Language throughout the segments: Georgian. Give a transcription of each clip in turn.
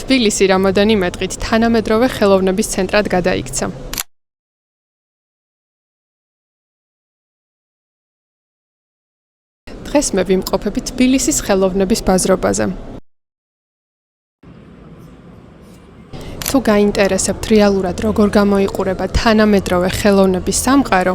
თბილისი რამოდენიმე დღით თანამედროვე ხელოვნების ცენტრად გადაიქცა. დღეს მე ვიმყოფები თბილისის ხელოვნების ბაზრობაზე. თუ გაინტერესებთ რეალურად როგორ გამოიყურება თანამედროვე ხელოვნების სამყარო,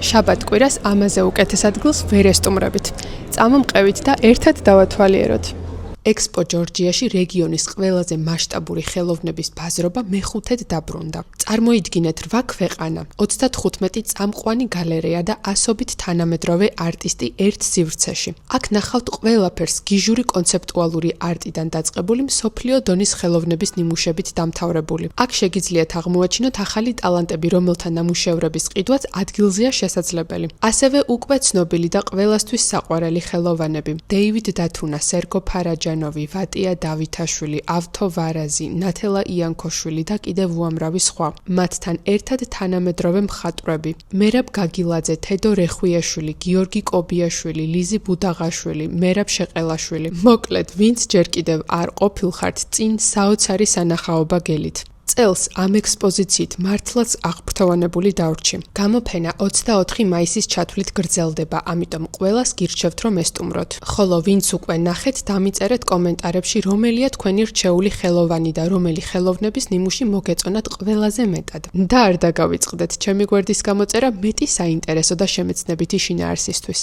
შაბათ-კვირას ამაზე უკეთეს ადგილს ვერ ესტუმრებით. წამომყევით და ერთად დავათვალიეროთ. ექსპო ჯორჯიაში რეგიონის ყველაზე მასშტაბური ხელოვნების ბაზრობა მეხუთედ დაბრუნდა. წარმოიდგინეთ 8 ქვეყანა, 35 წამყვანი გალერეა და ასობით თანამედროვე არტისტი ერთ სივრცეში. აქ ნახავთ ყველაფერს გიჟური კონცეპტუალური არტიდან დაწყებული მსოფლიო დონის ხელოვნების ნიმუშებით დამთავრებული. აქ შეგიძლიათ აღმოაჩინოთ ახალი ტალანტები, რომელთა ნამუშევრების ყიდვაც ადგილზეა შესაძლებელი. ასევე უკვე ცნობილი და ყველასთვის საყვარელი ხელოვანები: დეივიდ დათუნა, სერგო ფარაჯანოვი, ვატია დავითაშვილი, ავთო ვარაზი, ნათელა იანქოშვილი და კიდევ უამრავი სხვა. მათთან ერთად თანამედროვე მხატვრები: მერაბ გაგილაძე, თედო რეხვიაშვილი, გიორგი კობიაშვილი, ლიზი ბუდაღაშვილი, მერაბ შეყელაშვილი. მოკლედ, ვინც ჯერ კიდევ არ ყოფილხართ წინ საოცარი სანახაობა გელით. წელს ამ ექსპოზიციით მართლაც აღფრთოვანებული დავრჩი. გამოფენა 24 მაისის ჩათვლით გრძელდება, ამიტომ ყველას გირჩევთ რომ ესტუმროთ. ხოლო ვინც უკვე ნახეთ, დამიწერეთ კომენტარებში რომელია თქვენი რჩეული ხელოვანი და რომელი ხელოვნების ნიმუში მოგეწონათ ყველაზე მეტად. და არ დაგავიწყდეთ ჩემი გვერდის გამოწერა მეტი საინტერესო და შემეცნებითი შინაარსისთვის.